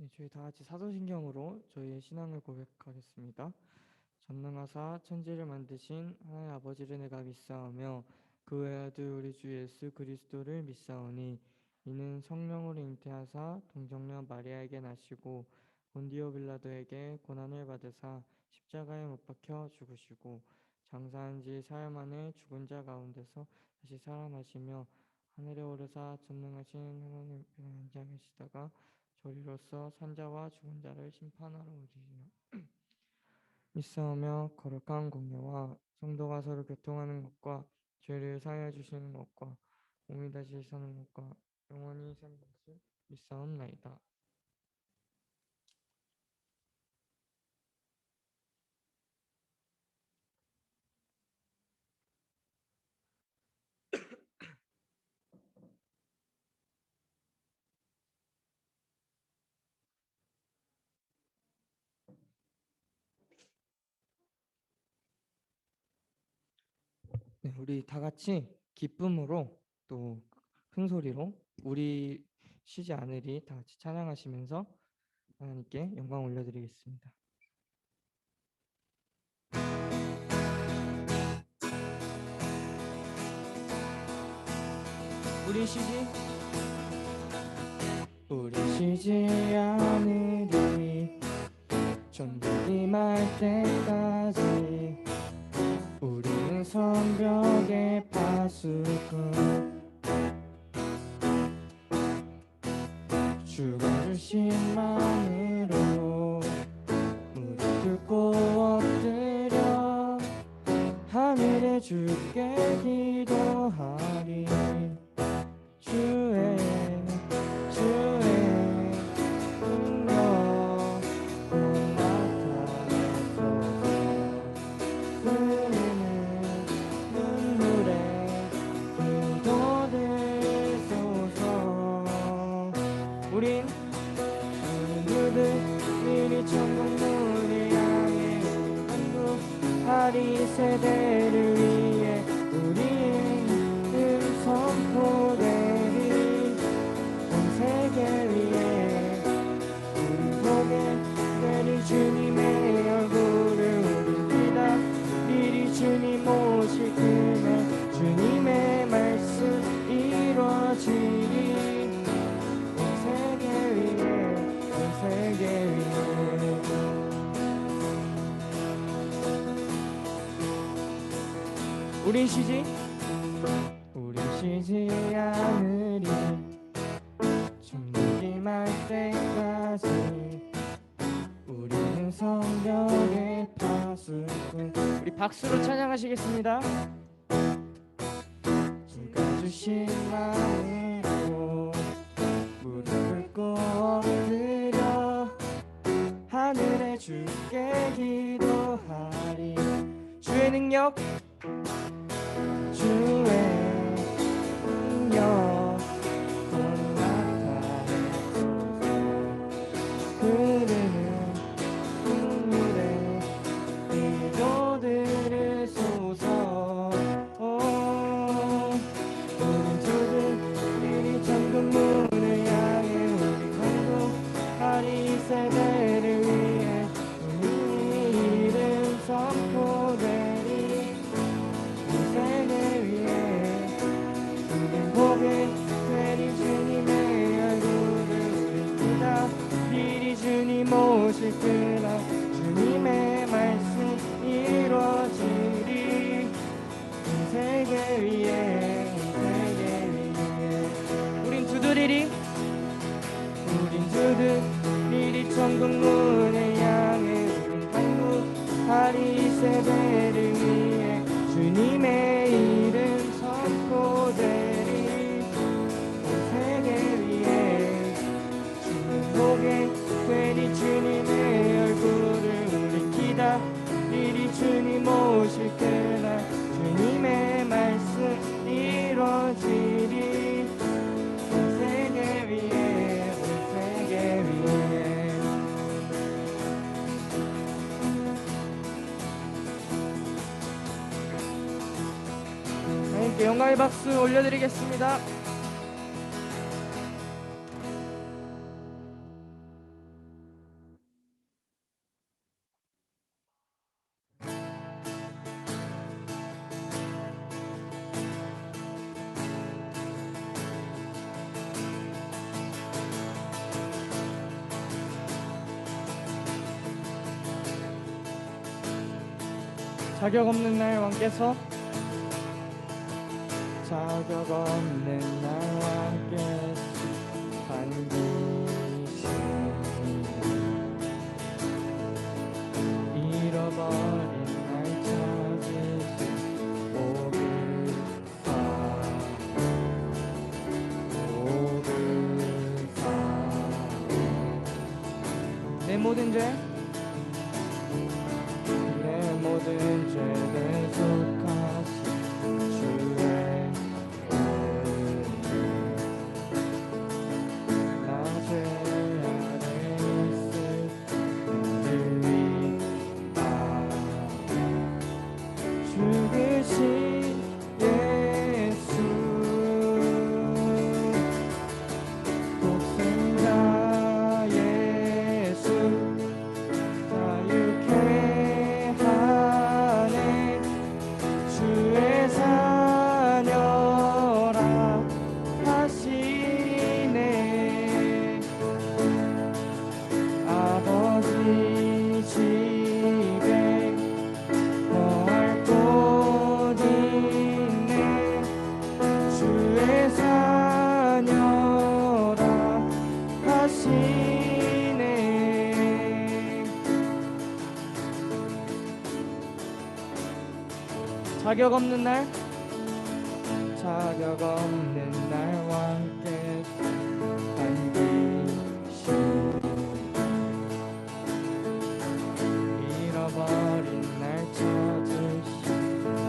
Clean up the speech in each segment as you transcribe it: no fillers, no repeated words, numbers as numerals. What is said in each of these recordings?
네, 저희 다 같이 사도신경으로 저희의 신앙을 고백하겠습니다. 전능하사 천지를 만드신 하나님 아버지를 내가 믿사오며 그 외아들 우리 주 예수 그리스도를 믿사오니 이는 성령으로 잉태하사 동정녀 마리아에게 나시고 본디오 빌라도에게 고난을 받으사 십자가에 못 박혀 죽으시고 장사한 지 사흘 만에 죽은 자 가운데서 다시 살아나시며 하늘에 오르사 전능하신 하나님 편에 앉으시다가 저리로서 산자와 죽은 자를 심판하러 오리라. 믿사오며 거룩한 공예와 성도가 서로 교통하는 것과 죄를 사하여 주시는 것과 몸이 다시 사는 것과 영원히 사는 것을 믿사옵나이다. 네, 우리 다 같이 기쁨으로 또 큰 소리로 우리 쉬지 않으리 다 같이 찬양하시면서 하나님께 영광 올려드리겠습니다. 우리 쉬지 않으리 전쟁이 말 때까지 우리는 성벽의 파수꾼 주가 주신 마음으로 무릎 꿇고 엎드려 하늘에 주께 기도하리. 주의 능력 나타내소서. 흐르는 눈물에 기도드리소서. 우린 누구들이 천국 문을 향해 한국하리 세대를 위해 우리는 선포되리. 온 세계 위에 우리 보게 되리 주님의 얼굴을 우리 기다리리. 주님 오실 그날 주님의 말씀 이루어지리. 온 세계 위에 우린 쉬지 않으리 천국이 말 때까지 우리는 성벽의 파수꾼. 우리 박수로 찬양하시겠습니다. 주가 주신 마음으로 무릎 꿇고 엎드려 하늘에 주께 기도하리. 주의 능력 곧 나타내소서. 흐르는 눈물에 기도드리소서. 우린 조들이 천국 문을 향해 우리 건국하리 세대를 위해 우리 이름 선포되리. 세계 위에 우린 보게 되리 주님의 얼굴을 우린 기다리리. 주님 오실 그날 주님의 말씀 이루어지리. 세계 위에 우린 두드리리 천국 문을 향해 우린 한국하리 세대를 위해 주님의 이름 선포되리. 세계 위에 주님 보게 되리. 주님의 얼굴을 우리 기다리리. 주님 오실 그날 주님의 말씀 이루어지리. 세계 위에 하나님께 영광의 박수 올려드리겠습니다. 자격 없는 날 왕께서 자격 없는 날 왕께서 반드시 잃어버린 날 찾으시 오그사 내 모든 죄 대속하신 주의 나 죄 아래 있을 늘 위하 죽으신 예수 독생자 예수 자유케 하네 주의 자녀라 하시네 아버지 집에 거할 곳 있네 주의 자녀라 하시네 자격 없는 날 자격 없는 날 왕께서 반드시 잃어버린 날 찾으시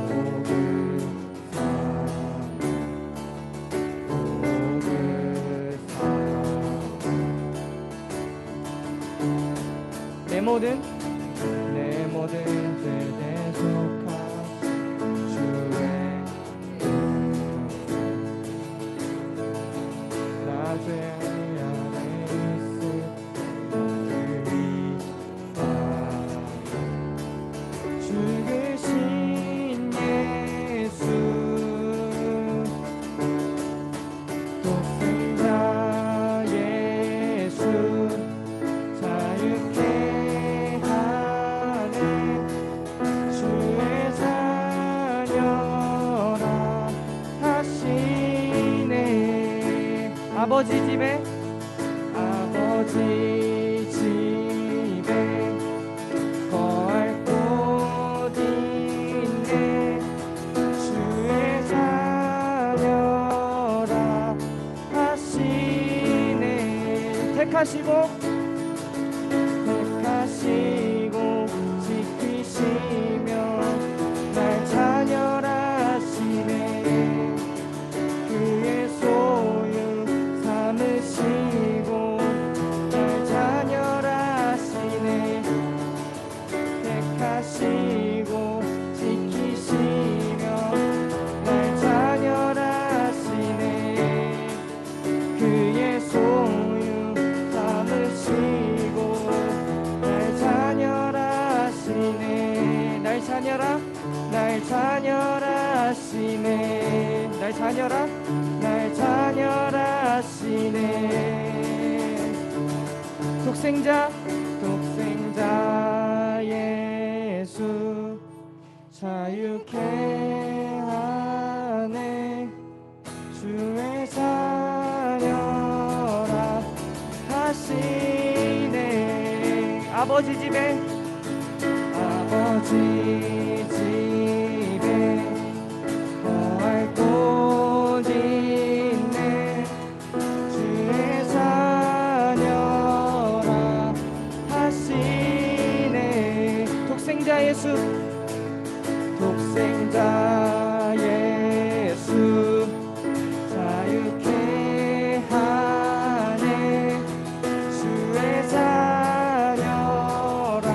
오그사 내 모든 죄 대속하신 주의 나 죄 안에 있을 너를 위하 죽으신 예수 독생자 예수 자유케 하네 주의 자녀라 하시네 아버지 집에 거할 곳 있네 주의 자녀라 하시네 택하시고 지키시며 날 자녀라 하시네 그의 소유 삼으시고 날 자녀라 하시네 택하시고 지키시며 날 자녀라 하시네 그의 소유 삼으시고 날 자녀라 하시네 날 자녀라 하시네 날 자녀라 하시네 독생자 예수 자유케 하네 주의 자녀라 하시네 아버지 집에 거할 곳 있네 주의 자녀라 하시네 독생자 예수 자유케 하네 주의 자녀라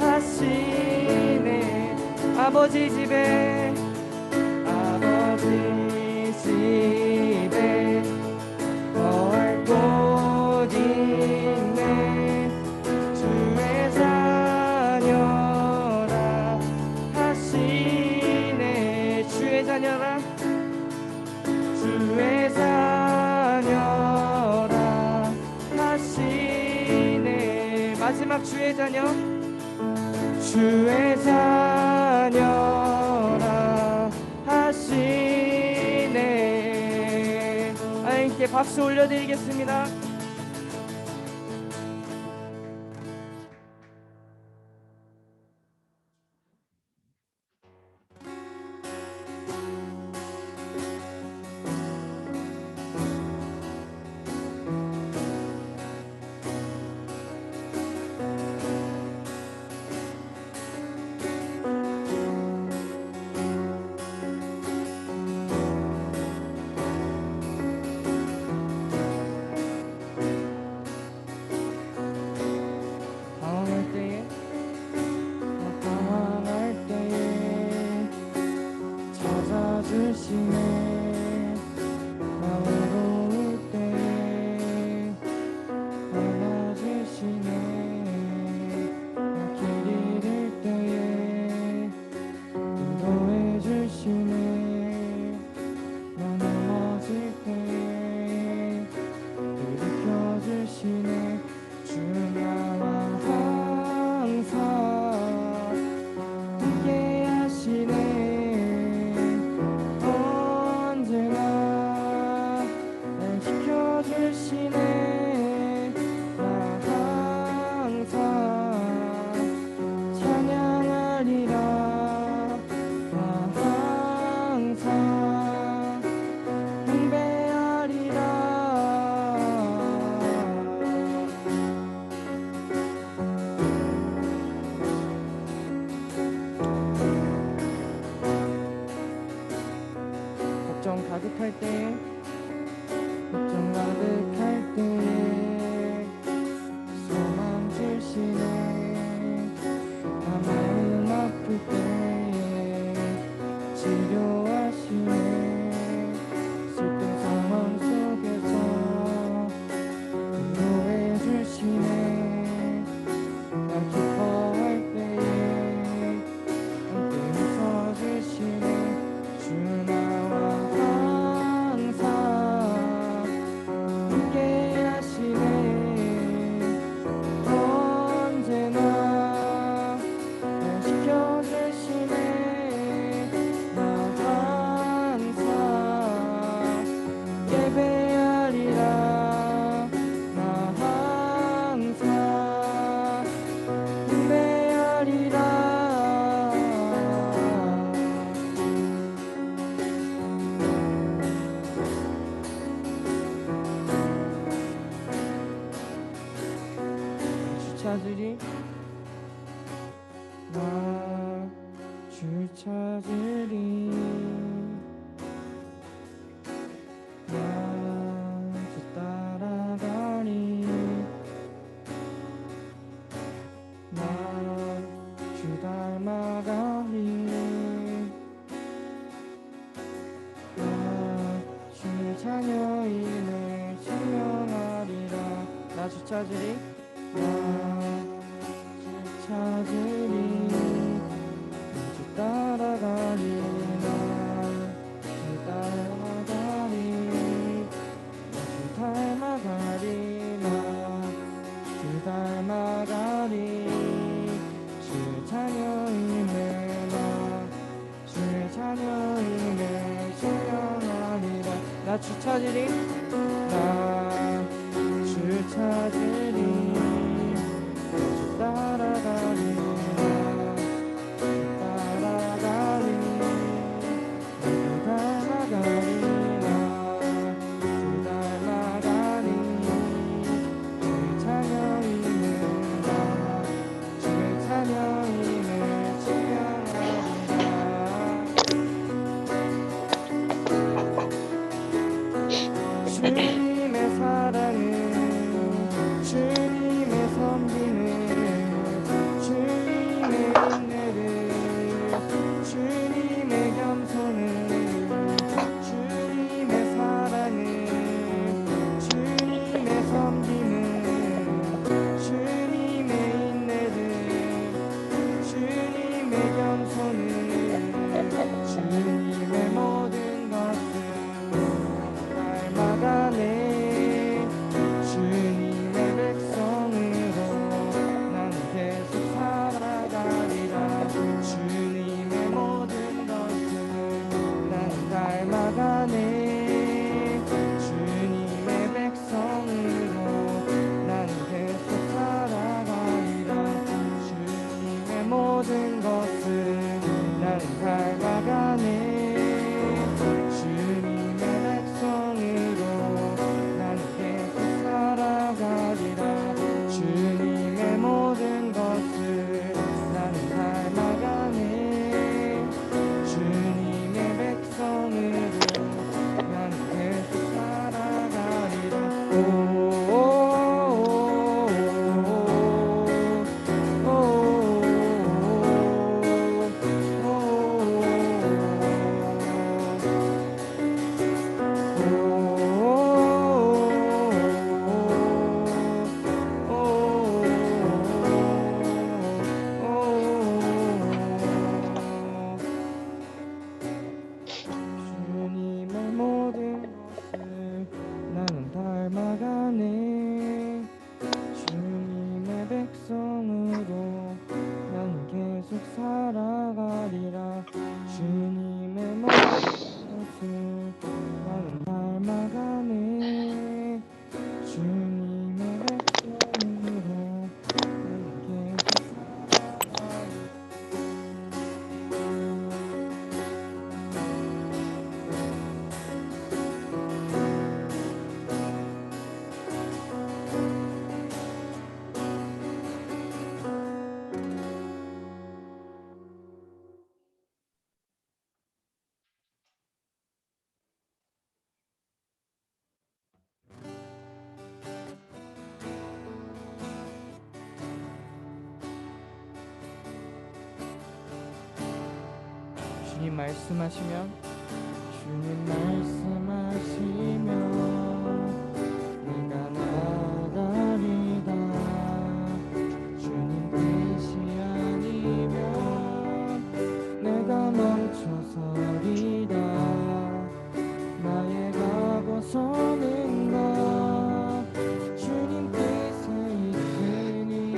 하시네 아버지 집에 거할 곳 있네 주의 자녀라 하시네 주의 자녀라 하시네 마지막 주의 자녀 박수 올려드리겠습니다. 가득할 때, 걱정 가득할 때에 소망 주시네. 나 마음 아플 때에 치료하시네. 슬픈 상황 속에서 위로해 주시네. 나 기뻐할 때에 함께 웃어주시네. 주 나와 항상 함께 하시네. 언제나 날 지켜주시네. 나 항상 예배하리라. 나 항상 예배하리라. 찾으리 나 주 찾으리 나 주 따라가리 나 주 닮아가리 나 주 자녀임을 증명하리라. 나 주 찾으리 나 주 찾으리 주 따라가리 나 주 따라가리 주 닮아가리 나 주 닮아가리 주 자녀임을 나 주의 자녀임을 증명하리라. 나 주 찾으리 나 주 찾으리 주 따라가리 나 주 따라가리 주 닮아가리 나 주 닮아가리 주의 자녀임을 나 주의 자녀임을 증명하리라. 주님의 사랑은 주님의 섬김을 주님의 인내를 주님의 겸손을 주님의 사랑을 주님의 섬김을 주님의 인내를 주님의 겸손을 주님의 모든 것을 닮아가네. 주님의 백성 주님 말씀하시면 주님 말씀하시면 내가 나가리다. 주님 뜻이 아니면 내가 멈춰서리다. 나의 가고 서는 것 주님 뜻에 있으니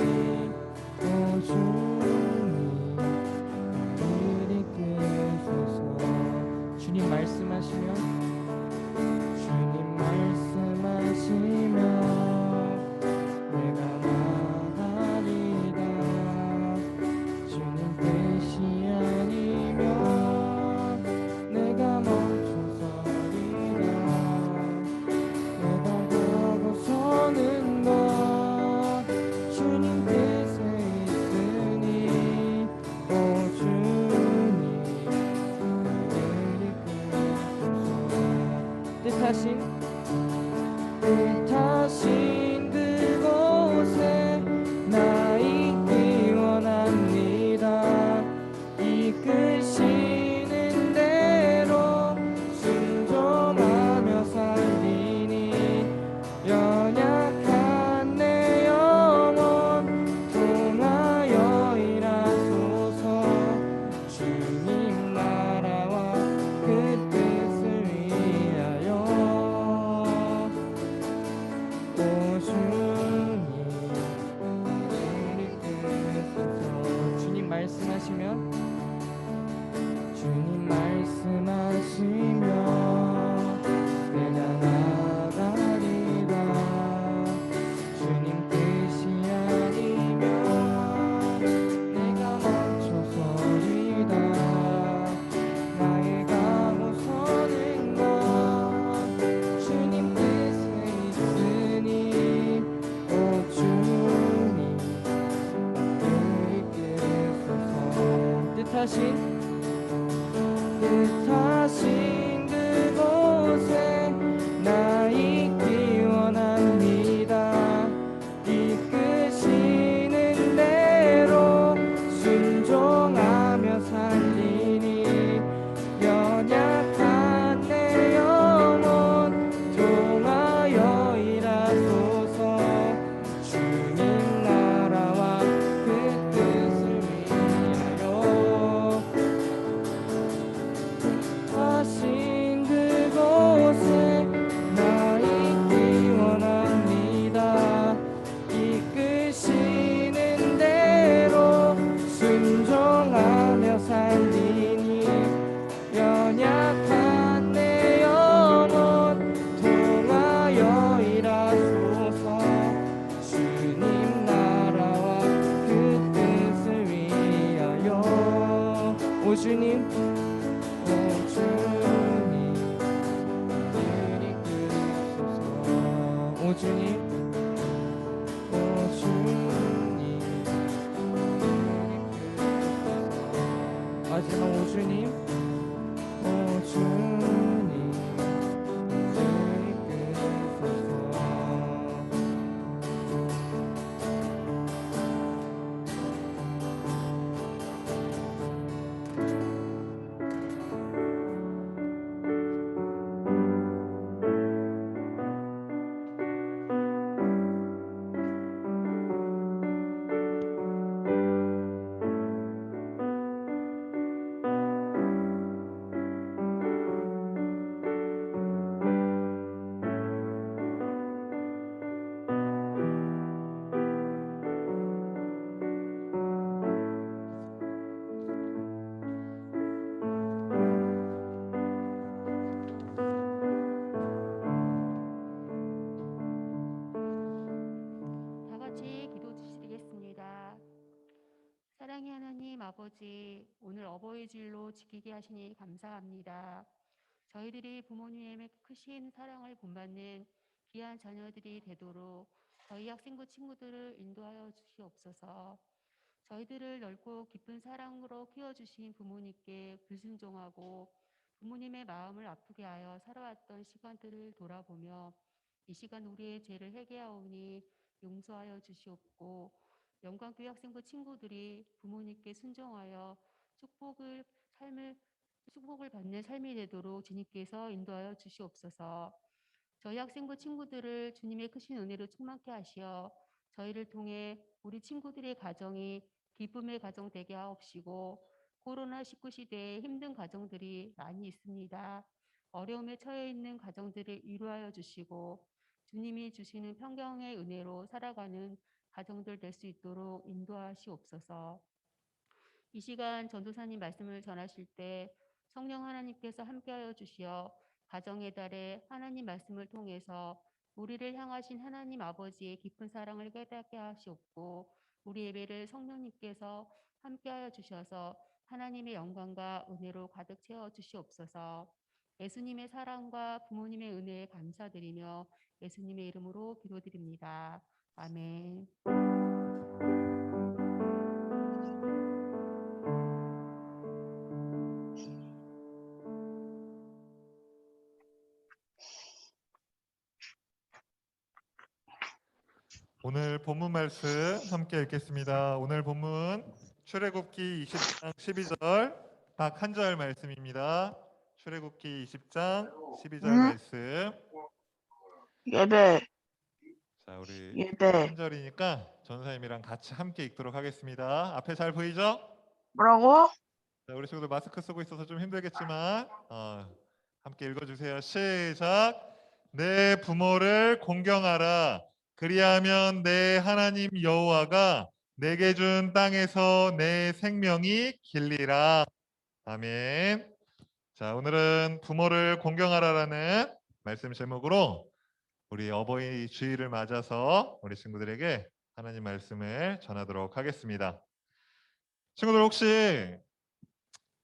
오 주님 나를 이끄소서. 주님 말씀하시면 주님 말씀하시면 내가 나가리다. 주님 뜻이 아니면 내가 멈춰서리다. 내가 가고 서는 것 주님 뜻에 있으니 오 주님 나를 이끄소서. 뜻하신 그곳에 나 있기 원합니다. 이끄시는 대로 순종하며 살리니 연약한 내 영혼 통하여 일하소서. 주님 나라와 그 뜻을 위하여 오 주님 나를 이끄소서. 주님 말씀하시면 주님 말씀하시면 내가 나가리라. 주님 뜻이 아니면 내가 멈춰서리다. 나의 가고 서는 것 주님 뜻에 있으니 오 주님 나를 이끄소서. 뜻하신 그곳에 나 있기 원합니다. 이끄시는 대로 순종하며 살리니 연약한 내 영혼 통하여 일하소서. 주님 나라와 그 뜻을 위하여 하신 그곳에 나 있기 원합니다. 이끄시는 대로 순종하며 살리니 연약한 내 영혼 통하여 일하소서. 주님 나라와 그 뜻을 위하여 오 주님 오 주님 나를 이끄소서. 오 주님 오 주님 나를 이끄소서. 마지막 오 주님 오 주님 나를 이끄소서. 다 같이 기도 드리겠습니다. 사랑의 하나님 아버지, 오늘 어버이 주일로 지키게 하시니 감사합니다. 저희들이 부모님의 크신 사랑을 본받는 귀한 자녀들이 되도록 저희 학생부 친구들을 인도하여 주시옵소서. 저희들을 넓고 깊은 사랑으로 키워주신 부모님께 불순종하고 부모님의 마음을 아프게 하여 살아왔던 시간들을 돌아보며 이 시간 우리의 죄를 회개하오니 용서하여 주시옵고, 영광교회 학생부 친구들이 부모님께 순종하여 축복을 삶을 축복을 받는 삶이 되도록 주님께서 인도하여 주시옵소서. 저희 학생부 친구들을 주님의 크신 은혜로 충만케 하시어 저희를 통해 우리 친구들의 가정이 기쁨의 가정 되게 하옵시고, 코로나19 시대에 힘든 가정들이 많이 있습니다. 어려움에 처해 있는 가정들을 위로하여 주시고 주님이 주시는 평경의 은혜로 살아가는 가정들 될 수 있도록 인도하시옵소서. 이 시간 전도사님 말씀을 전하실 때 성령 하나님께서 함께하여 주시어 가정의 달에 하나님 말씀을 통해서 우리를 향하신 하나님 아버지의 깊은 사랑을 깨닫게 하시옵고, 우리 예배를 성령님께서 함께하여 주셔서 하나님의 영광과 은혜로 가득 채워 주시옵소서. 예수님의 사랑과 부모님의 은혜에 감사드리며 예수님의 이름으로 기도드립니다. 아멘. 오늘 본문 말씀 함께 읽겠습니다. 오늘 본문 출애굽기 20장 12절 딱 한 절 말씀입니다. 출애굽기 20장 12절 말씀. 예배, 자, 우리 예배. 한 절이니까 전사님이랑 같이 함께 읽도록 하겠습니다. 앞에 잘 보이죠? 뭐라고? 자, 우리 친구들 마스크 쓰고 있어서 좀 힘들겠지만 함께 읽어주세요. 시작. 내 부모를 공경하라. 그리하면 내 하나님 여호와가 내게 준 땅에서 내 생명이 길리라. 아멘. 자, 오늘은 부모를 공경하라라는 말씀 제목으로 우리 어버이 주일을 맞아서 우리 친구들에게 하나님 말씀을 전하도록 하겠습니다. 친구들 혹시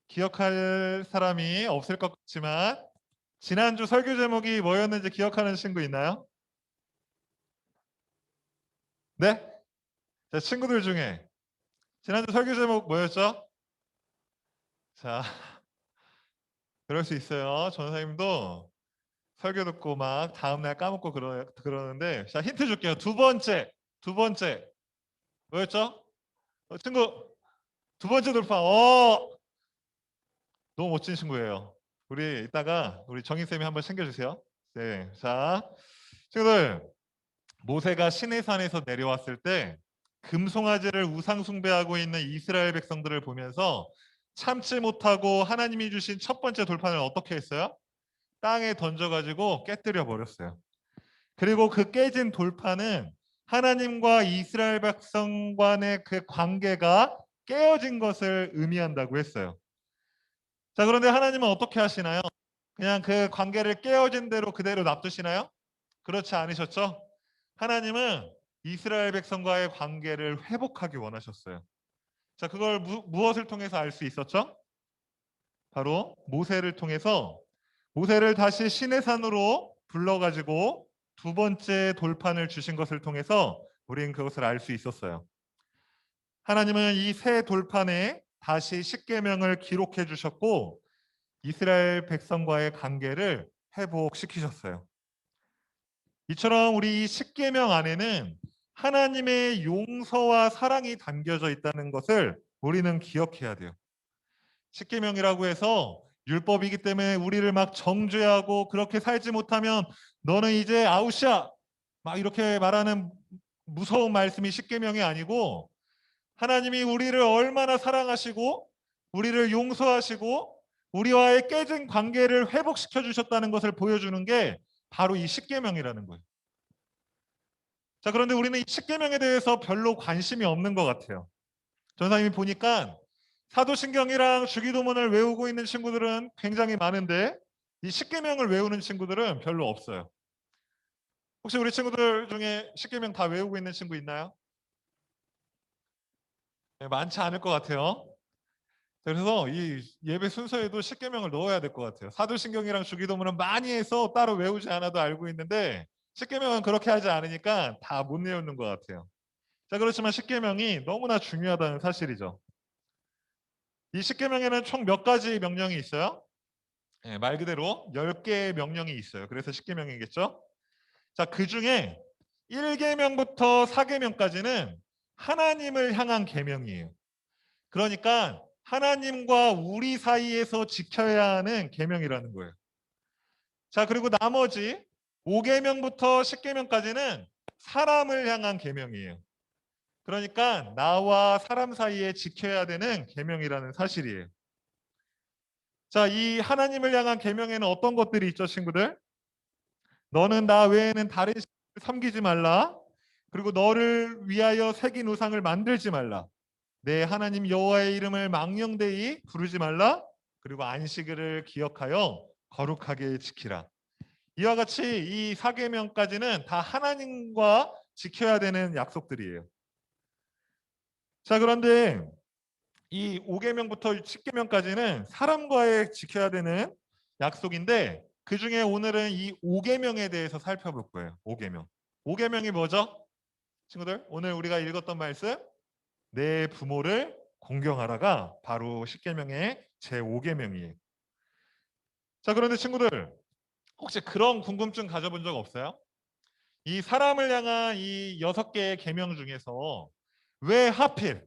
기억할 사람이 없을 것 같지만 지난주 설교 제목이 뭐였는지 기억하는 친구 있나요? 네? 자, 친구들 중에 지난주 설교 제목 뭐였죠? 자, 그럴 수 있어요. 전사님도 설교 듣고 막 다음날 까먹고 그러는데, 자, 힌트 줄게요. 두 번째 뭐였죠? 친구 두 번째 돌파. 너무 멋진 친구예요. 우리 이따가 우리 정인쌤이 한번 챙겨주세요. 네, 자, 친구들, 모세가 시내산에서 내려왔을 때 금송아지를 우상 숭배하고 있는 이스라엘 백성들을 보면서 참지 못하고 하나님이 주신 첫 번째 돌판을 어떻게 했어요? 땅에 던져가지고 깨뜨려 버렸어요. 그리고 그 깨진 돌판은 하나님과 이스라엘 백성 간의 그 관계가 깨어진 것을 의미한다고 했어요. 자, 그런데 하나님은 어떻게 하시나요? 그냥 그 관계를 깨어진 대로 그대로 놔두시나요? 그렇지 않으셨죠? 하나님은 이스라엘 백성과의 관계를 회복하기 원하셨어요. 자, 그걸 무엇을 통해서 알 수 있었죠? 바로 모세를 통해서, 모세를 다시 시내산으로 불러가지고 두 번째 돌판을 주신 것을 통해서 우리는 그것을 알 수 있었어요. 하나님은 이 새 돌판에 다시 십계명을 기록해 주셨고 이스라엘 백성과의 관계를 회복시키셨어요. 이처럼 우리 이 십계명 안에는 하나님의 용서와 사랑이 담겨져 있다는 것을 우리는 기억해야 돼요. 십계명이라고 해서 율법이기 때문에 우리를 막 정죄하고 그렇게 살지 못하면 너는 이제 아웃이야 막 이렇게 말하는 무서운 말씀이 십계명이 아니고, 하나님이 우리를 얼마나 사랑하시고 우리를 용서하시고 우리와의 깨진 관계를 회복시켜 주셨다는 것을 보여주는 게 바로 이 십계명이라는 거예요. 자, 그런데 우리는 이 십계명에 대해서 별로 관심이 없는 것 같아요. 전사님이 보니까 사도신경이랑 주기도문을 외우고 있는 친구들은 굉장히 많은데 이 십계명을 외우는 친구들은 별로 없어요. 혹시 우리 친구들 중에 십계명 다 외우고 있는 친구 있나요? 네, 많지 않을 것 같아요. 그래서 이 예배 순서에도 십계명을 넣어야 될 것 같아요. 사도신경이랑 주기도문은 많이 해서 따로 외우지 않아도 알고 있는데 십계명은 그렇게 하지 않으니까 다 못 외우는 것 같아요. 자, 그렇지만 십계명이 너무나 중요하다는 사실이죠. 이 십계명에는 총 몇 가지 명령이 있어요? 네, 말 그대로 10개의 명령이 있어요. 그래서 십계명이겠죠? 자, 그 중에 1계명부터 4계명까지는 하나님을 향한 계명이에요. 그러니까 하나님과 우리 사이에서 지켜야 하는 계명이라는 거예요. 자, 그리고 나머지 5계명부터 10계명까지는 사람을 향한 계명이에요. 그러니까 나와 사람 사이에 지켜야 되는 계명이라는 사실이에요. 자, 이 하나님을 향한 계명에는 어떤 것들이 있죠, 친구들? 너는 나 외에는 다른 신을 섬기지 말라. 그리고 너를 위하여 새긴 우상을 만들지 말라. 내 하나님 여호와의 이름을 망령되이 부르지 말라. 그리고 안식일을 기억하여 거룩하게 지키라. 이와 같이 이 4계명까지는 다 하나님과 지켜야 되는 약속들이에요. 자, 그런데 이 5계명부터 10계명까지는 사람과의 지켜야 되는 약속인데 그 중에 오늘은 이 5계명에 대해서 살펴볼 거예요. 5계명. 5계명이 뭐죠? 친구들, 오늘 우리가 읽었던 말씀 내 부모를 공경하라가 바로 10계명의 제5계명이에요. 자, 그런데 친구들 혹시 그런 궁금증 가져본 적 없어요? 이 사람을 향한 이 6개의 계명 중에서 왜 하필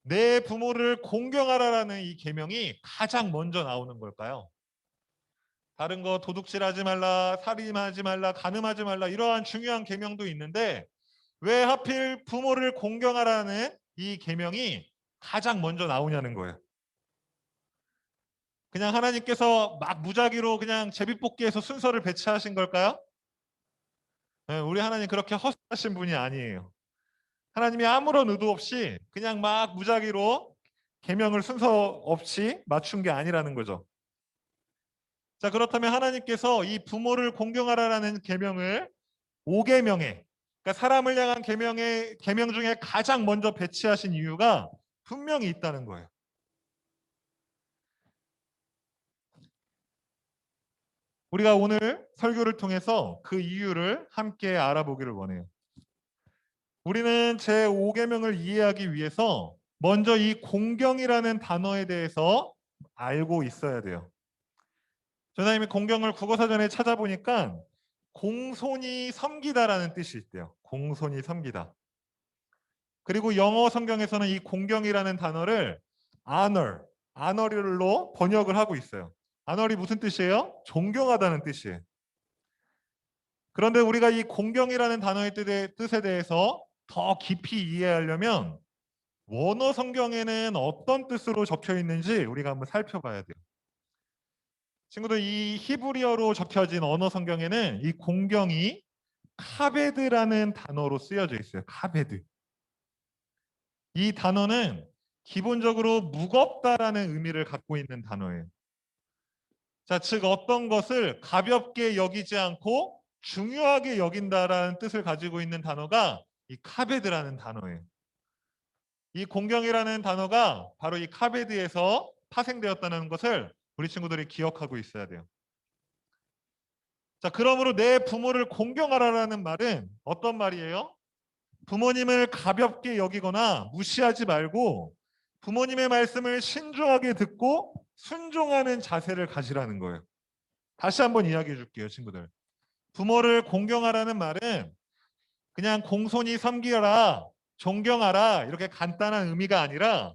내 부모를 공경하라라는 이 계명이 가장 먼저 나오는 걸까요? 다른 거 도둑질하지 말라, 살인하지 말라, 간음하지 말라 이러한 중요한 계명도 있는데 왜 하필 부모를 공경하라는 이 계명이 가장 먼저 나오냐는 거예요. 그냥 하나님께서 막 무작위로 그냥 제비뽑기해서 순서를 배치하신 걸까요? 네, 우리 하나님 그렇게 허술하신 분이 아니에요. 하나님이 아무런 의도 없이 그냥 막 무작위로 계명을 순서 없이 맞춘 게 아니라는 거죠. 자, 그렇다면 하나님께서 이 부모를 공경하라라는 계명을 5계명에 그러니까 사람을 향한 계명 중에 가장 먼저 배치하신 이유가 분명히 있다는 거예요. 우리가 오늘 설교를 통해서 그 이유를 함께 알아보기를 원해요. 우리는 제5계명을 이해하기 위해서 먼저 이 공경이라는 단어에 대해서 알고 있어야 돼요. 전사님이 공경을 국어사전에 찾아보니까 공손히 섬기다라는 뜻이 있대요. 공손히 섬기다. 그리고 영어 성경에서는 이 공경이라는 단어를 honor로 번역을 하고 있어요. honor이 무슨 뜻이에요? 존경하다는 뜻이에요. 그런데 우리가 이 공경이라는 단어의 뜻에 대해서 더 깊이 이해하려면 원어 성경에는 어떤 뜻으로 적혀 있는지 우리가 한번 살펴봐야 돼요. 친구들, 이 히브리어로 적혀진 언어 성경에는 이 공경이 카베드라는 단어로 쓰여져 있어요. 카베드. 이 단어는 기본적으로 무겁다라는 의미를 갖고 있는 단어예요. 자, 즉 어떤 것을 가볍게 여기지 않고 중요하게 여긴다라는 뜻을 가지고 있는 단어가 이 카베드라는 단어예요. 이 공경이라는 단어가 바로 이 카베드에서 파생되었다는 것을 우리 친구들이 기억하고 있어야 돼요. 자, 그러므로 내 부모를 공경하라라는 말은 어떤 말이에요? 부모님을 가볍게 여기거나 무시하지 말고 부모님의 말씀을 신중하게 듣고 순종하는 자세를 가지라는 거예요. 다시 한번 이야기해 줄게요, 친구들. 부모를 공경하라는 말은 그냥 공손히 섬기라, 존경하라 이렇게 간단한 의미가 아니라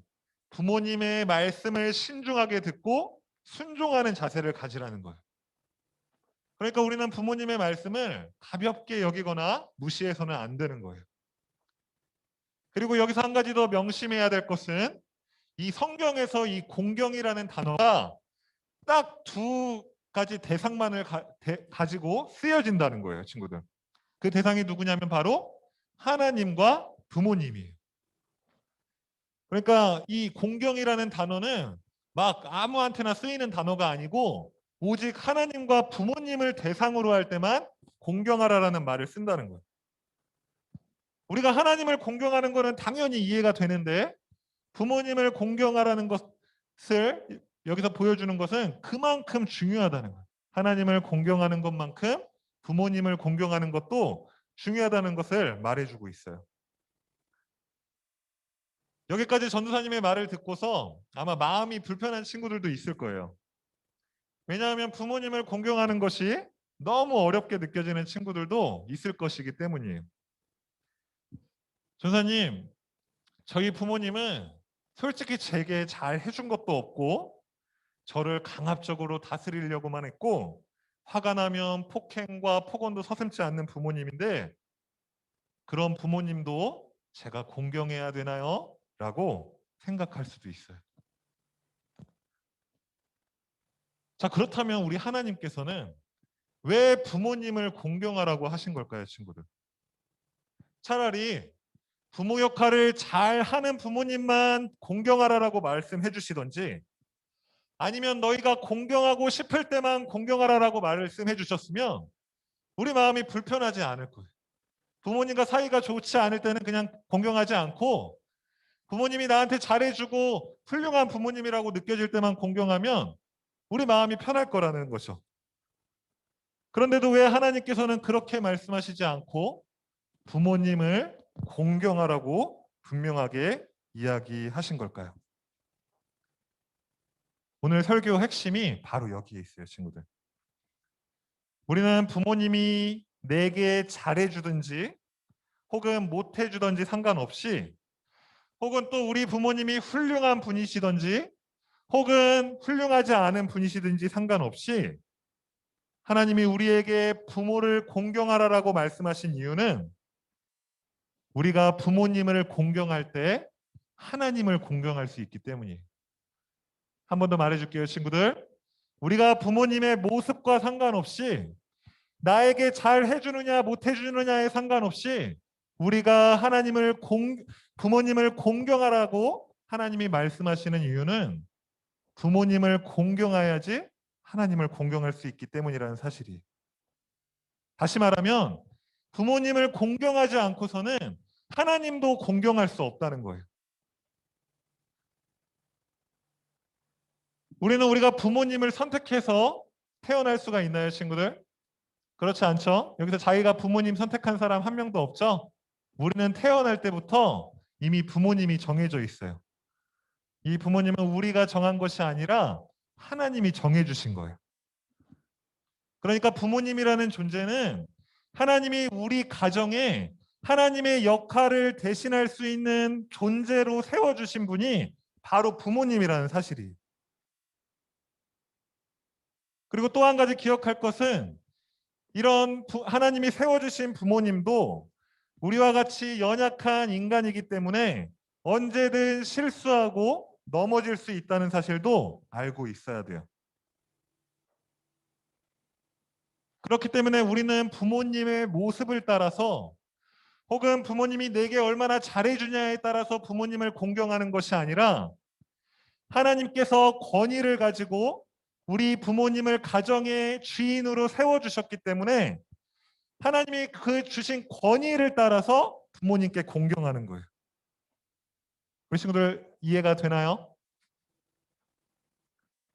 부모님의 말씀을 신중하게 듣고 순종하는 자세를 가지라는 거예요. 그러니까 우리는 부모님의 말씀을 가볍게 여기거나 무시해서는 안 되는 거예요. 그리고 여기서 한 가지 더 명심해야 될 것은 이 성경에서 이 공경이라는 단어가 딱 두 가지 대상만을 가지고 쓰여진다는 거예요, 친구들. 그 대상이 누구냐면 바로 하나님과 부모님이에요. 그러니까 이 공경이라는 단어는 막 아무한테나 쓰이는 단어가 아니고 오직 하나님과 부모님을 대상으로 할 때만 공경하라라는 말을 쓴다는 거예요. 우리가 하나님을 공경하는 것은 당연히 이해가 되는데 부모님을 공경하라는 것을 여기서 보여주는 것은 그만큼 중요하다는 거예요. 하나님을 공경하는 것만큼 부모님을 공경하는 것도 중요하다는 것을 말해주고 있어요. 여기까지 전도사님의 말을 듣고서 아마 마음이 불편한 친구들도 있을 거예요. 왜냐하면 부모님을 공경하는 것이 너무 어렵게 느껴지는 친구들도 있을 것이기 때문이에요. 전사님, 저희 부모님은 솔직히 제게 잘 해준 것도 없고 저를 강압적으로 다스리려고만 했고 화가 나면 폭행과 폭언도 서슴지 않는 부모님인데 그런 부모님도 제가 공경해야 되나요? 라고 생각할 수도 있어요. 자, 그렇다면 우리 하나님께서는 왜 부모님을 공경하라고 하신 걸까요, 친구들? 차라리 부모 역할을 잘 하는 부모님만 공경하라라고 말씀해 주시던지 아니면 너희가 공경하고 싶을 때만 공경하라라고 말씀해 주셨으면 우리 마음이 불편하지 않을 거예요. 부모님과 사이가 좋지 않을 때는 그냥 공경하지 않고 부모님이 나한테 잘해주고 훌륭한 부모님이라고 느껴질 때만 공경하면 우리 마음이 편할 거라는 거죠. 그런데도 왜 하나님께서는 그렇게 말씀하시지 않고 부모님을 공경하라고 분명하게 이야기하신 걸까요? 오늘 설교 핵심이 바로 여기에 있어요, 친구들. 우리는 부모님이 내게 잘해주든지 혹은 못해주든지 상관없이 혹은 또 우리 부모님이 훌륭한 분이시든지 혹은 훌륭하지 않은 분이시든지 상관없이 하나님이 우리에게 부모를 공경하라라고 말씀하신 이유는 우리가 부모님을 공경할 때 하나님을 공경할 수 있기 때문이에요. 한 번 더 말해줄게요, 친구들. 우리가 부모님의 모습과 상관없이 나에게 잘 해주느냐 못 해주느냐에 상관없이 우리가 부모님을 공경하라고 하나님이 말씀하시는 이유는 부모님을 공경해야지 하나님을 공경할 수 있기 때문이라는 사실이. 다시 말하면 부모님을 공경하지 않고서는 하나님도 공경할 수 없다는 거예요. 우리가 부모님을 선택해서 태어날 수가 있나요, 친구들? 그렇지 않죠? 여기서 자기가 부모님 선택한 사람 한 명도 없죠? 우리는 태어날 때부터 이미 부모님이 정해져 있어요. 이 부모님은 우리가 정한 것이 아니라 하나님이 정해주신 거예요. 그러니까 부모님이라는 존재는 하나님이 우리 가정에 하나님의 역할을 대신할 수 있는 존재로 세워주신 분이 바로 부모님이라는 사실이에요. 그리고 또 한 가지 기억할 것은 이런 하나님이 세워주신 부모님도 우리와 같이 연약한 인간이기 때문에 언제든 실수하고 넘어질 수 있다는 사실도 알고 있어야 돼요. 그렇기 때문에 우리는 부모님의 모습을 따라서 혹은 부모님이 내게 얼마나 잘해주냐에 따라서 부모님을 공경하는 것이 아니라 하나님께서 권위를 가지고 우리 부모님을 가정의 주인으로 세워주셨기 때문에 하나님이 그 주신 권위를 따라서 부모님께 공경하는 거예요. 우리 친구들 이해가 되나요?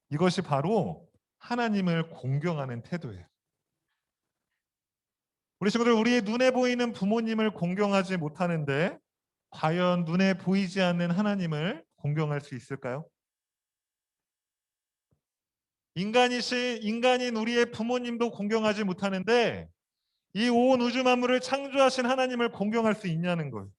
이것이 바로 하나님을 공경하는 태도예요. 우리 친구들 우리의 눈에 보이는 부모님을 공경하지 못하는데 과연 눈에 보이지 않는 하나님을 공경할 수 있을까요? 인간인 우리의 부모님도 공경하지 못하는데 이 온 우주 만물을 창조하신 하나님을 공경할 수 있냐는 거예요.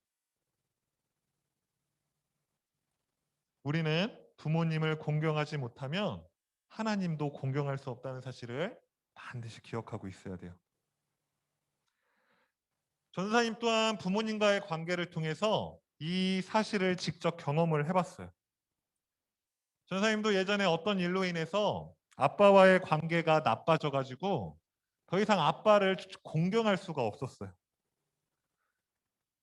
우리는 부모님을 공경하지 못하면 하나님도 공경할 수 없다는 사실을 반드시 기억하고 있어야 돼요. 전사님 또한 부모님과의 관계를 통해서 이 사실을 직접 경험을 해봤어요. 전사님도 예전에 어떤 일로 인해서 아빠와의 관계가 나빠져가지고 더 이상 아빠를 공경할 수가 없었어요.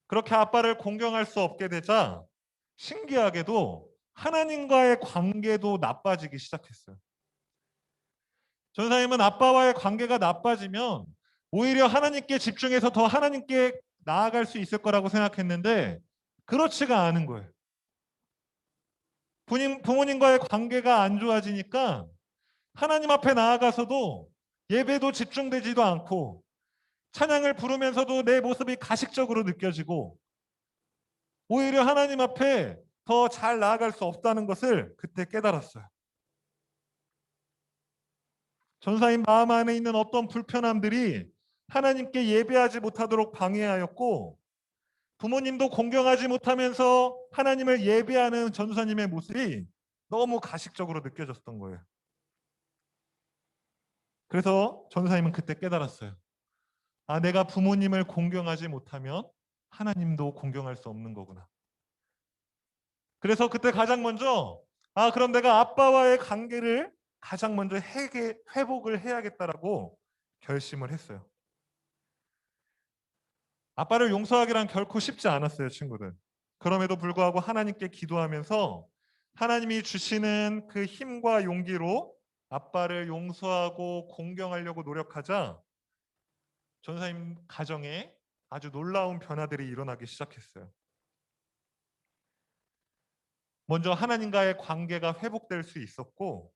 그렇게 아빠를 공경할 수 없게 되자 신기하게도 하나님과의 관계도 나빠지기 시작했어요. 전사님은 아빠와의 관계가 나빠지면 오히려 하나님께 집중해서 더 하나님께 나아갈 수 있을 거라고 생각했는데 그렇지가 않은 거예요. 부모님과의 관계가 안 좋아지니까 하나님 앞에 나아가서도 예배도 집중되지도 않고 찬양을 부르면서도 내 모습이 가식적으로 느껴지고 오히려 하나님 앞에 더 잘 나아갈 수 없다는 것을 그때 깨달았어요. 전사님 마음 안에 있는 어떤 불편함들이 하나님께 예배하지 못하도록 방해하였고 부모님도 공경하지 못하면서 하나님을 예배하는 전도사님의 모습이 너무 가식적으로 느껴졌던 거예요. 그래서 전도사님은 그때 깨달았어요. 아, 내가 부모님을 공경하지 못하면 하나님도 공경할 수 없는 거구나. 그래서 그때 가장 먼저 그럼 내가 아빠와의 관계를 가장 먼저 회복을 해야겠다라고 결심을 했어요. 아빠를 용서하기란 결코 쉽지 않았어요, 친구들. 그럼에도 불구하고 하나님께 기도하면서 하나님이 주시는 그 힘과 용기로 아빠를 용서하고 공경하려고 노력하자 전사님 가정에 아주 놀라운 변화들이 일어나기 시작했어요. 먼저 하나님과의 관계가 회복될 수 있었고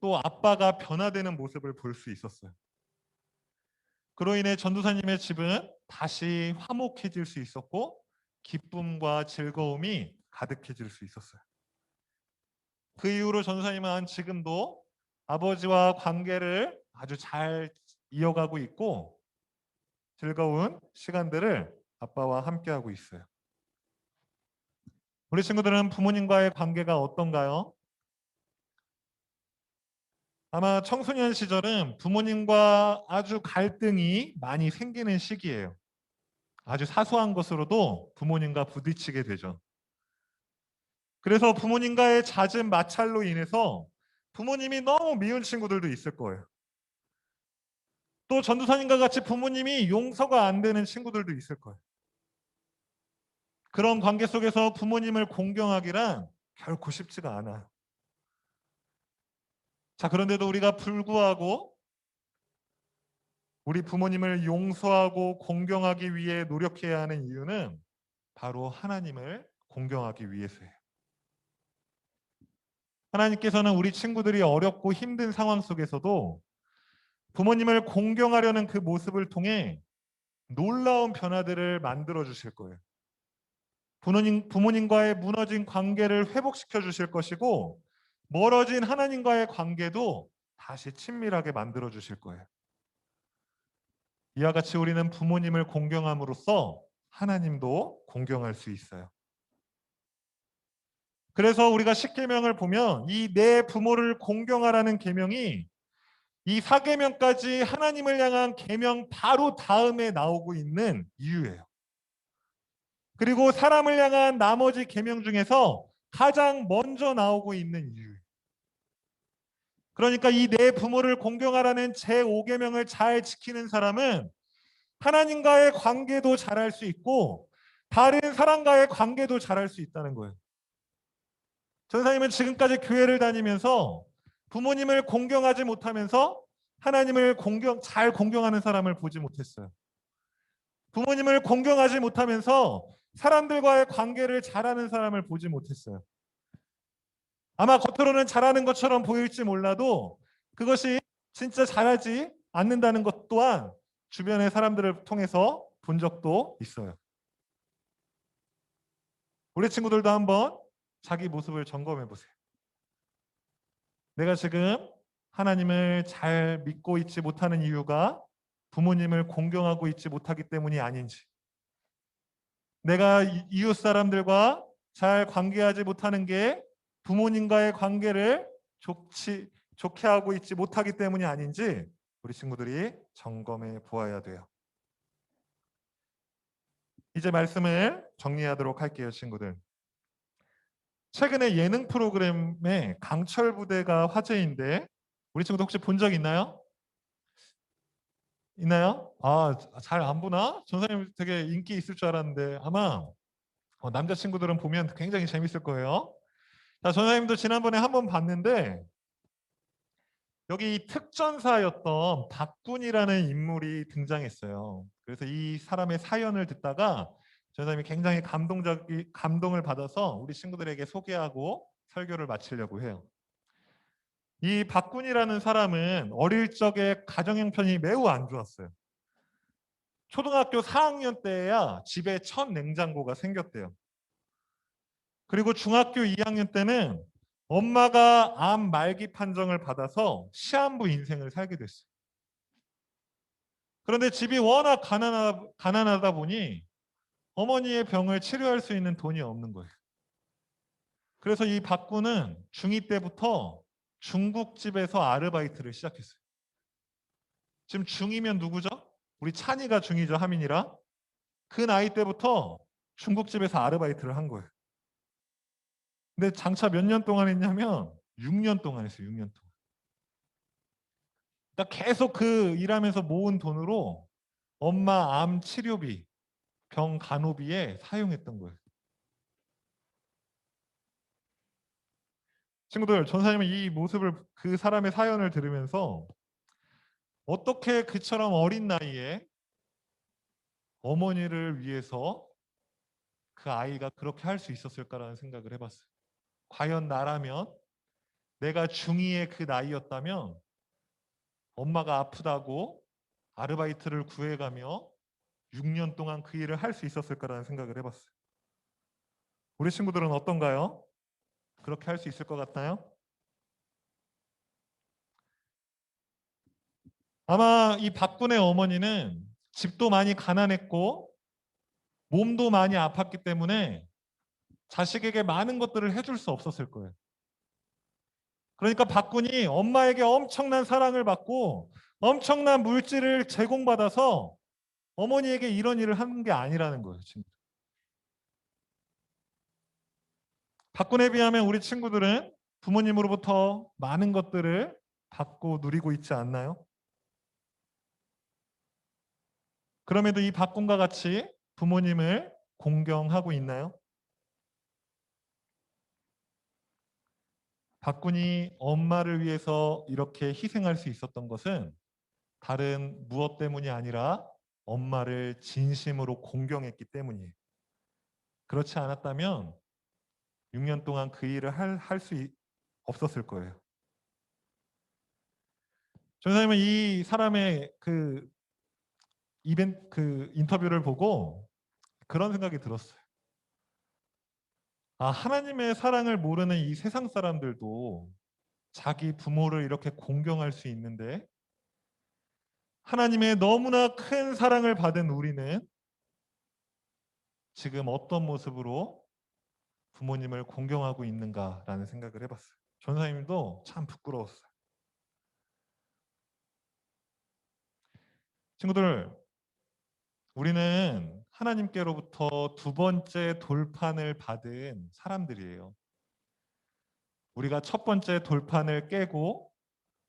또 아빠가 변화되는 모습을 볼 수 있었어요. 그로 인해 전도사님의 집은 다시 화목해질 수 있었고 기쁨과 즐거움이 가득해질 수 있었어요. 그 이후로 전도사님은 지금도 아버지와 관계를 아주 잘 이어가고 있고 즐거운 시간들을 아빠와 함께하고 있어요. 우리 친구들은 부모님과의 관계가 어떤가요? 아마 청소년 시절은 부모님과 아주 갈등이 많이 생기는 시기예요. 아주 사소한 것으로도 부모님과 부딪히게 되죠. 그래서 부모님과의 잦은 마찰로 인해서 부모님이 너무 미운 친구들도 있을 거예요. 또 전도사님과 같이 부모님이 용서가 안 되는 친구들도 있을 거예요. 그런 관계 속에서 부모님을 공경하기란 결코 쉽지가 않아요. 자, 그런데도 우리가 불구하고 우리 부모님을 용서하고 공경하기 위해 노력해야 하는 이유는 바로 하나님을 공경하기 위해서예요. 하나님께서는 우리 친구들이 어렵고 힘든 상황 속에서도 부모님을 공경하려는 그 모습을 통해 놀라운 변화들을 만들어 주실 거예요. 부모님과의 무너진 관계를 회복시켜 주실 것이고 멀어진 하나님과의 관계도 다시 친밀하게 만들어 주실 거예요. 이와 같이 우리는 부모님을 공경함으로써 하나님도 공경할 수 있어요. 그래서 우리가 십계명을 보면 이 내 부모를 공경하라는 계명이 이 사계명까지 하나님을 향한 계명 바로 다음에 나오고 있는 이유예요. 그리고 사람을 향한 나머지 계명 중에서 가장 먼저 나오고 있는 이유예요. 그러니까 이 내 부모를 공경하라는 제5계명을 잘 지키는 사람은 하나님과의 관계도 잘할 수 있고 다른 사람과의 관계도 잘할 수 있다는 거예요. 전사님은 지금까지 교회를 다니면서 부모님을 공경하지 못하면서 하나님을 잘 공경하는 사람을 보지 못했어요. 부모님을 공경하지 못하면서 사람들과의 관계를 잘하는 사람을 보지 못했어요. 아마 겉으로는 잘하는 것처럼 보일지 몰라도 그것이 진짜 잘하지 않는다는 것 또한 주변의 사람들을 통해서 본 적도 있어요. 우리 친구들도 한번 자기 모습을 점검해 보세요. 내가 지금 하나님을 잘 믿고 있지 못하는 이유가 부모님을 공경하고 있지 못하기 때문이 아닌지, 내가 이웃 사람들과 잘 관계하지 못하는 게 부모님과의 관계를 좋게 하고 있지 못하기 때문이 아닌지 우리 친구들이 점검해 보아야 돼요. 이제 말씀을 정리하도록 할게요, 친구들. 최근에 예능 프로그램에 강철 부대가 화제인데 우리 친구들 혹시 본 적 있나요? 있나요? 잘 안 보나? 전사님 되게 인기 있을 줄 알았는데 아마 남자 친구들은 보면 굉장히 재밌을 거예요. 자, 전사님도 지난번에 한번 봤는데 여기 이 특전사였던 박군이라는 인물이 등장했어요. 그래서 이 사람의 사연을 듣다가 전사님이 굉장히 감동을 받아서 우리 친구들에게 소개하고 설교를 마치려고 해요. 이 박군이라는 사람은 어릴 적에 가정 형편이 매우 안 좋았어요. 초등학교 4학년 때야 집에 첫 냉장고가 생겼대요. 그리고 중학교 2학년 때는 엄마가 암 말기 판정을 받아서 시한부 인생을 살게 됐어요. 그런데 집이 워낙 가난하다 보니 어머니의 병을 치료할 수 있는 돈이 없는 거예요. 그래서 이 박군은 중2 때부터 중국집에서 아르바이트를 시작했어요. 지금 중2면 누구죠? 우리 찬이가 중2죠, 하민이랑. 그 나이 때부터 중국집에서 아르바이트를 한 거예요. 근데 장차 몇 년 동안 했냐면 6년 동안 했어요. 6년 동안. 그러니까 계속 그 일하면서 모은 돈으로 엄마 암 치료비, 병 간호비에 사용했던 거예요. 친구들, 전사님은 이 모습을, 그 사람의 사연을 들으면서 어떻게 그처럼 어린 나이에 어머니를 위해서 그 아이가 그렇게 할 수 있었을까라는 생각을 해봤어요. 과연 나라면, 내가 중2의 그 나이였다면 엄마가 아프다고 아르바이트를 구해가며 6년 동안 그 일을 할 수 있었을까라는 생각을 해봤어요. 우리 친구들은 어떤가요? 그렇게 할 수 있을 것 같나요? 아마 이 박군의 어머니는 집도 많이 가난했고 몸도 많이 아팠기 때문에 자식에게 많은 것들을 해줄 수 없었을 거예요. 그러니까 박군이 엄마에게 엄청난 사랑을 받고 엄청난 물질을 제공받아서 어머니에게 이런 일을 하는 게 아니라는 거예요. 지금. 박군에 비하면 우리 친구들은 부모님으로부터 많은 것들을 받고 누리고 있지 않나요? 그럼에도 이 박군과 같이 부모님을 공경하고 있나요? 박군이 엄마를 위해서 이렇게 희생할 수 있었던 것은 다른 무엇 때문이 아니라 엄마를 진심으로 공경했기 때문이에요. 그렇지 않았다면 6년 동안 그 일을 할 수 없었을 거예요. 전사님은 이 사람의 그 인터뷰를 보고 그런 생각이 들었어요. 아, 하나님의 사랑을 모르는 이 세상 사람들도 자기 부모를 이렇게 공경할 수 있는데 하나님의 너무나 큰 사랑을 받은 우리는 지금 어떤 모습으로 부모님을 공경하고 있는가라는 생각을 해봤어요. 전사님도 참 부끄러웠어요. 친구들, 우리는 하나님께로부터 두 번째 돌판을 받은 사람들이에요. 우리가 첫 번째 돌판을 깨고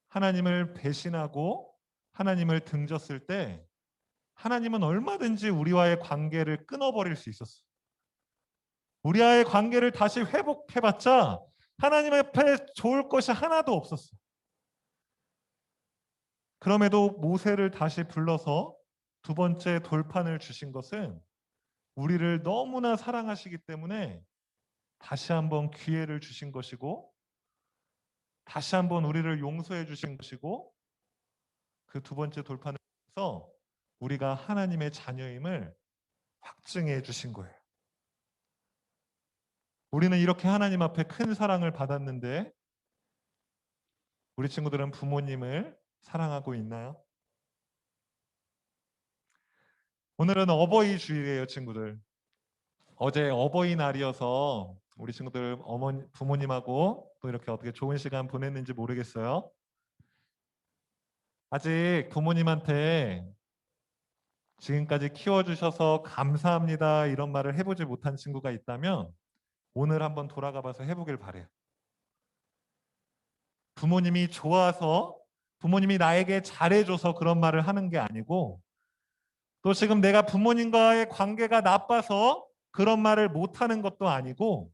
하나님을 배신하고 하나님을 등졌을 때 하나님은 얼마든지 우리와의 관계를 끊어버릴 수 있었어요. 우리와의 관계를 다시 회복해봤자 하나님 앞에 좋을 것이 하나도 없었어요. 그럼에도 모세를 다시 불러서 두 번째 돌판을 주신 것은 우리를 너무나 사랑하시기 때문에 다시 한번 기회를 주신 것이고 다시 한번 우리를 용서해 주신 것이고 그 두 번째 돌판을 통해서 우리가 하나님의 자녀임을 확증해 주신 거예요. 우리는 이렇게 하나님 앞에 큰 사랑을 받았는데 우리 친구들은 부모님을 사랑하고 있나요? 오늘은 어버이 주일이에요, 친구들. 어제 어버이날이어서 우리 친구들 부모님하고 또 이렇게 어떻게 좋은 시간 보냈는지 모르겠어요. 아직 부모님한테 지금까지 키워주셔서 감사합니다 이런 말을 해보지 못한 친구가 있다면 오늘 한번 돌아가 봐서 해보길 바래요. 부모님이 좋아서 부모님이 나에게 잘해줘서 그런 말을 하는 게 아니고 또 지금 내가 부모님과의 관계가 나빠서 그런 말을 못하는 것도 아니고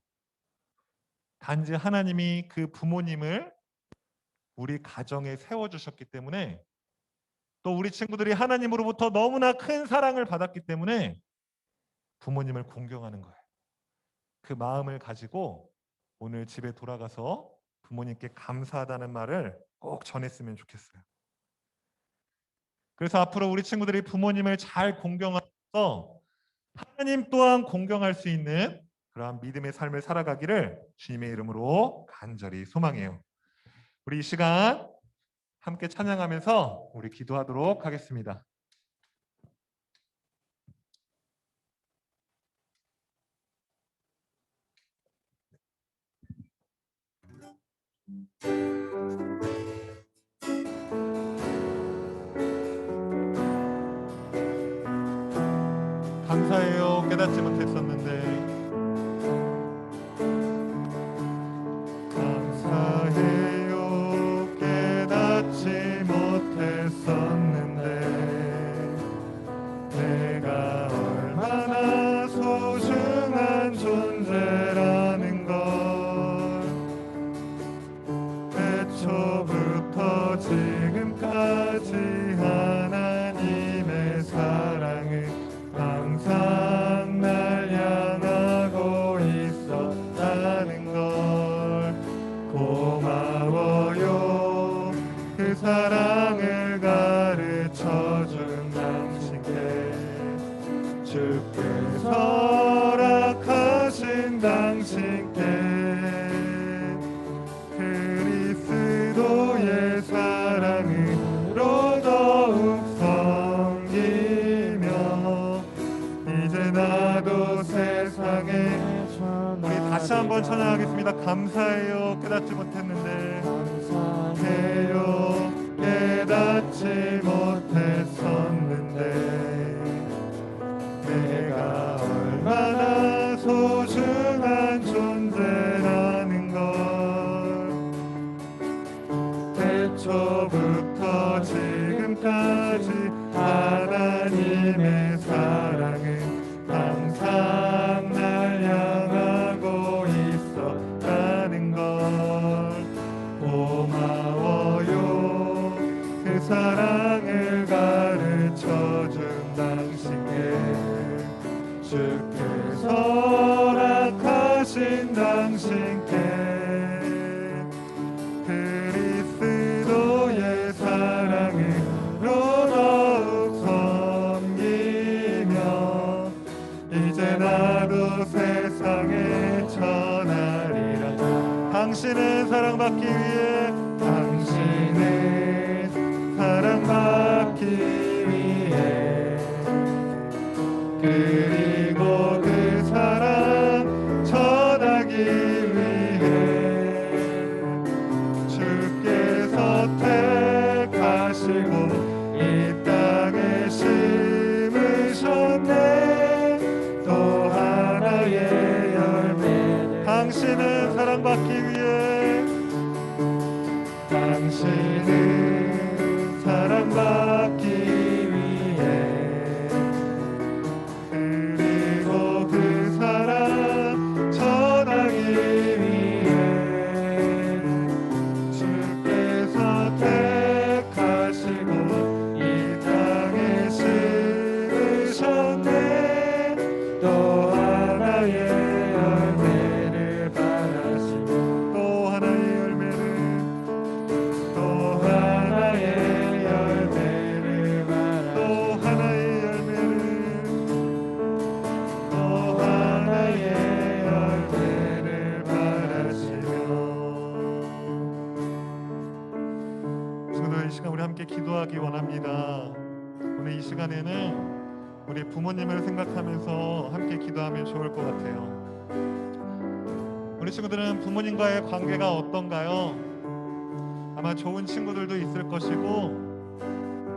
단지 하나님이 그 부모님을 우리 가정에 세워주셨기 때문에 또 우리 친구들이 하나님으로부터 너무나 큰 사랑을 받았기 때문에 부모님을 공경하는 거예요. 그 마음을 가지고 오늘 집에 돌아가서 부모님께 감사하다는 말을 꼭 전했으면 좋겠어요. 그래서 앞으로 우리 친구들이 부모님을 잘 공경하면서 하나님 또한 공경할 수 있는 그러한 믿음의 삶을 살아가기를 주님의 이름으로 간절히 소망해요. 우리 이 시간 함께 찬양하면서 우리 기도하도록 하겠습니다. 감사해요. 깨닫지 못했었는데. 감사해요. 깨닫지 못했었는데 내가 얼마나 소중한 존재라는 걸 애초부터 지금까지 하나님의 사랑을 항상 날 향하고 있었다는 걸 고마워요. 그 사랑을 가르쳐준 당신께 주께서 허락하신 당신께 그리스도의 사랑으로 더욱 섬기며 이제 나도 세상에 우리 다시 한번 찬양하겠습니다. 감사해요. 깨닫지 못했는데 감사해요. 깨닫지 못했었는데 내가 얼마나 소중한 존재라는 걸 애초부터 지금까지 하나님의 사랑은 항상 날 향하고 있었다는 걸 고마워요. 그 사랑을 가르쳐준 당신께 주께서 허락하신 당신께 그리스도의 사랑으로 더욱 섬기며 이제 나도 세상에 전하리라. 당신은 사랑받기 위해 당신은 사랑받기 위해 그리고 그 사랑 전하기 위해 주께서 택하시고 이 땅에 심으셨네. 또 하나의 열매 당신은 사랑받기 위해 당신은 사랑받기 위해 그리고 그 사랑 전하기 위해 주께서 택하시고 이 땅에 심으셨네. 또 하나의 열매를 바라시고 또 하나의 열매를 또 하나의 열매를 또 하나의 열매를 또 하나의 열매를 바라시며 친구들 이 시간 우리 함께 기도하기 원합니다. 오늘 이 시간에는 우리 부모님을 생각하면서 함께 기도하면 좋을 것 같아요. 우리 친구들은 부모님과의 관계가 어떤가요? 아마 좋은 친구들도 있을 것이고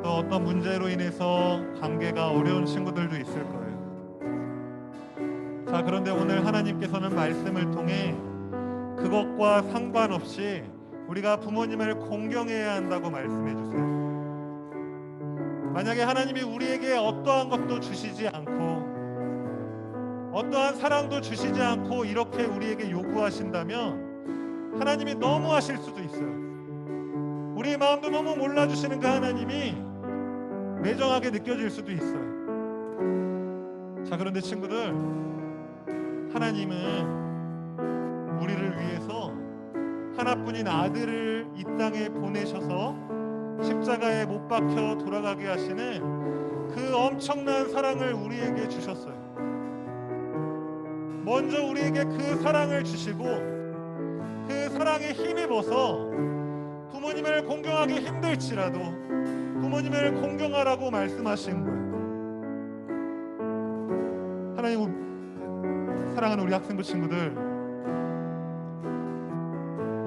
또 어떤 문제로 인해서 관계가 어려운 친구들도 있을 거예요. 자, 그런데 오늘 하나님께서는 말씀을 통해 그것과 상관없이 우리가 부모님을 공경해야 한다고 말씀해 주세요. 만약에 하나님이 우리에게 어떠한 것도 주시지 않고 어떠한 사랑도 주시지 않고 이렇게 우리에게 요구하신다면 하나님이 너무하실 수도 있어요. 우리의 마음도 너무 몰라주시는 그 하나님이 매정하게 느껴질 수도 있어요. 자, 그런데 친구들, 하나님은 우리를 위해서 하나뿐인 아들을 이 땅에 보내셔서 십자가에 못 박혀 돌아가게 하시는 그 엄청난 사랑을 우리에게 주셨어요. 먼저 우리에게 그 사랑을 주시고 그 사랑에 힘입어서 부모님을 공경하기 힘들지라도 부모님을 공경하라고 말씀하신 거예요. 하나님, 사랑하는 우리 학생부 친구들,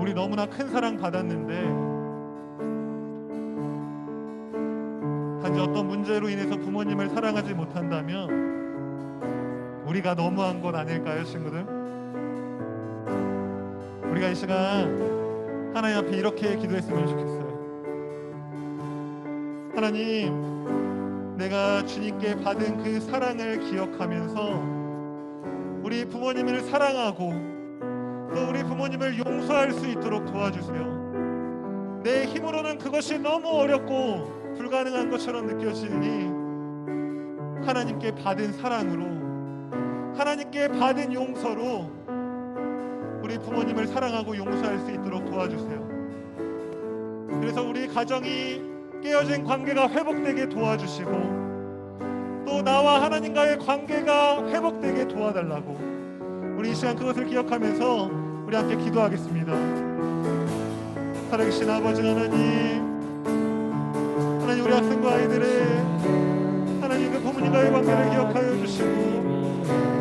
우리 너무나 큰 사랑 받았는데 단지 어떤 문제로 인해서 부모님을 사랑하지 못한다면 우리가 너무한 것 아닐까요, 친구들? 우리가 이 시간 하나님 앞에 이렇게 기도했으면 좋겠어요. 하나님, 내가 주님께 받은 그 사랑을 기억하면서 우리 부모님을 사랑하고 또 우리 부모님을 용서할 수 있도록 도와주세요. 내 힘으로는 그것이 너무 어렵고 불가능한 것처럼 느껴지니 하나님께 받은 사랑으로, 하나님께 받은 용서로 우리 부모님을 사랑하고 용서할 수 있도록 도와주세요. 그래서 우리 가정이 깨어진 관계가 회복되게 도와주시고 또 나와 하나님과의 관계가 회복되게 도와달라고 우리 이 시간 그것을 기억하면서 우리 함께 기도하겠습니다. 살아계신 아버지 하나님, 하나님 우리 학생과 아이들의 하나님 그 부모님과의 관계를 기억하여 주시고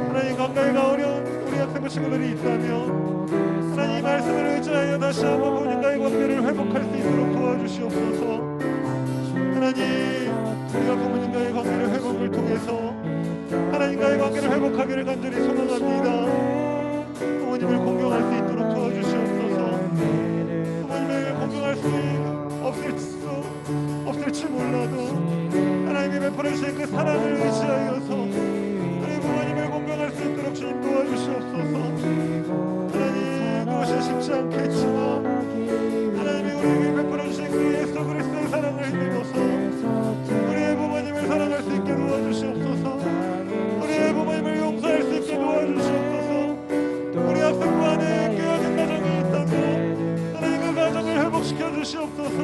하나님 관계가 어려운 우리 학생과 친구들이 있다면 하나님 이 말씀을 의지하여 다시 한번 부모님과의 관계를 회복할 수 있도록 도와주시옵소서. 하나님 우리가 부모님과의 관계를 회복을 통해서 하나님과의 관계를 회복하기를 간절히 소망합니다. 부모님을 공경할 수 있도록 도와주시옵소서. 부모님을 공경할 수 없을지 몰라도 하나님이 베풀어 주신 그 사랑을 의지하여서 우리 부모님을 공경할 수 있도록 주님 도와주시옵소서. 하나님 그것이 쉽지 않겠지만 하나님이 우리에게 베풀어 주신 그 예수 그리스도의 사랑을 힘입어서 우리의 부모님을 사랑할 수 있게 도와주시옵소서. 우리의 부모님을 용서할 수 있게 도와주시옵소서. 우리 학생부 안에 깨어진 가정이 있다면 하나님 그 가정을 회복시켜 주시옵소서.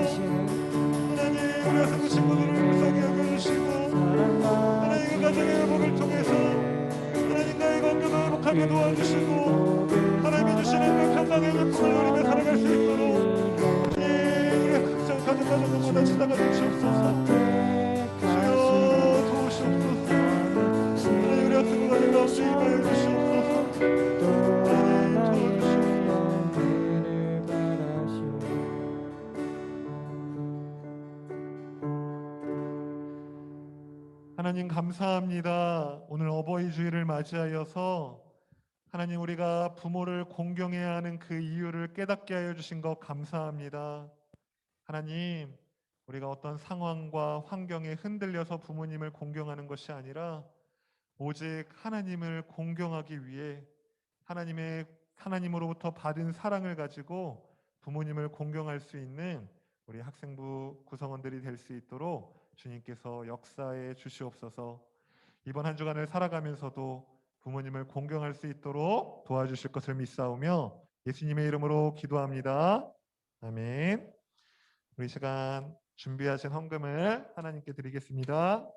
하나님 우리 학생부 친구들을 불쌍히 여겨주시고 하나님 그 가정의 회복을 통해서 하나님과의 관계도 회복하게 도와주시고 하나님이 주시는 그 평강의 기쁨을 누리며 살아갈 수 있도록 우리 가정 모두 지나가 주시옵소서. 주여 도우시옵소서. 하나님 우리 학생부 가정 가운데 임하여 주시옵소서. 하나님 도와주시옵소서. 하나님 감사합니다. 오늘 어버이 주일을 맞이하여서 하나님 우리가 부모를 공경해야 하는 그 이유를 깨닫게 하여 주신 것 감사합니다. 하나님 우리가 어떤 상황과 환경에 흔들려서 부모님을 공경하는 것이 아니라 오직 하나님을 공경하기 위해 하나님으로부터 받은 사랑을 가지고 부모님을 공경할 수 있는 우리 학생부 구성원들이 될 수 있도록 주님께서 역사해 주시옵소서. 이번 한 주간을 살아가면서도 부모님을 공경할 수 있도록 도와주실 것을 믿사오며 예수님의 이름으로 기도합니다. 아멘. 우리 시간 준비하신 헌금을 하나님께 드리겠습니다.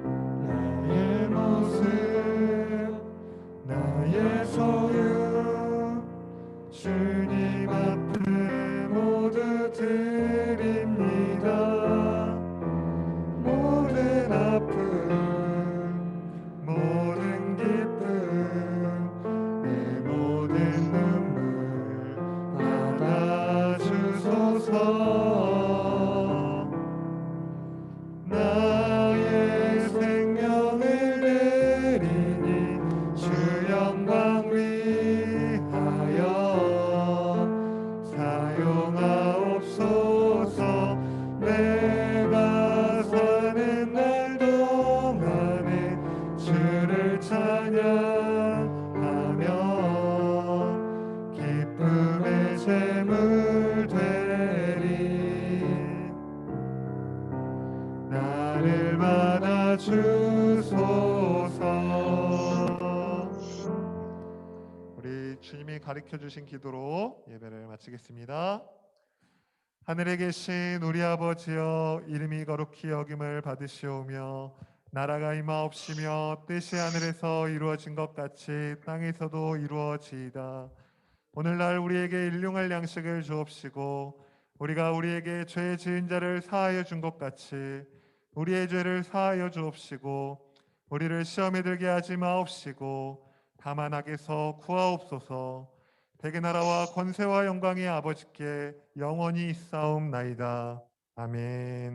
나의 모습 나의 소유 주님 앞에 모두 드립니다. 모든 아픔 모든 기쁨 내 모든 눈물 받아주소서. 나의 생명을 드리니 주 영광 위하여 사용하옵소서. 내가 사는 날 동안에 주를 찬양하며 기쁨의 제물 되리. 나를 받아주소서. 우리 주님이 가르쳐 주신 기도로 예배를 마치겠습니다. 하늘에 계신 우리 아버지여, 이름이 거룩히 여김을 받으시오며 나라가 임하옵시며 뜻이 하늘에서 이루어진 것 같이 땅에서도 이루어지이다. 오늘날 우리에게 일용할 양식을 주옵시고 우리가 우리에게 죄 지은 자를 사하여 준 것 같이 우리의 죄를 사하여 주옵시고 우리를 시험에 들게 하지 마옵시고 다만 악에서 구하옵소서. 대개 나라와 권세와 영광이 아버지께 영원히 있사옵나이다. 아멘.